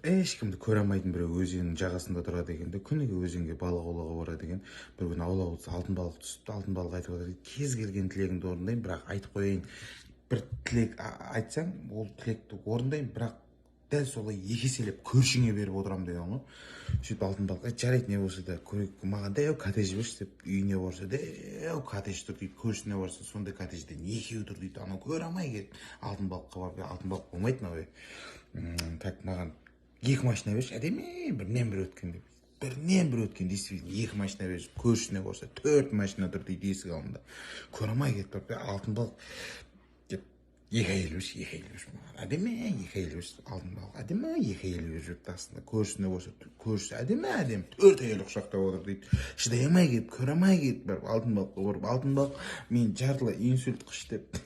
ешкімді көре алмайтын біреу өзеннің жағасында тұрады екен де, күніге өзенге балық аулауға барады екен. Бір күні аулап отырса алтын балық түсіпті. Алтын балық айтып отыр, кез келген тілегіңді орындаймын, бірақ айтып қояйын, бір тілек айтсаң, ол тілекті орындаймын, бірақ дәл солай екі еселеп көршіңе беріп отырамын деген ғой. Сөйтіп алтын балық, жарайды, не болса да маған дәу коттедж берші деп, үйіне барса дәу коттедж тұр дейді, көршісіне барса сондай коттеджден екеуі тұр дейді. Анау көре алмай келіп алтын балыққа барып, алтын балық болмайды мынау, так маған екі машина берші, әдемі бірінен бір өткен деп. Бірінен бір өткен, действительно, екі машина берші, көршісіне барса 4 машина тұр дейді есік алдында. Көре алмай кетіп, алтын балық деп, екі әйел берші маған, әдемі екі әйел берші, алтын балық әдемі екі әйел беріп жүріпті астында. Көршісіне болса, көршісі әдемі 4 әйел құшақтап отыр дейді. Шыдай алмай кетіп, көре алмай кетіп, алтын балыққа барып, алтын балық мен жартылай инсульт қыш деп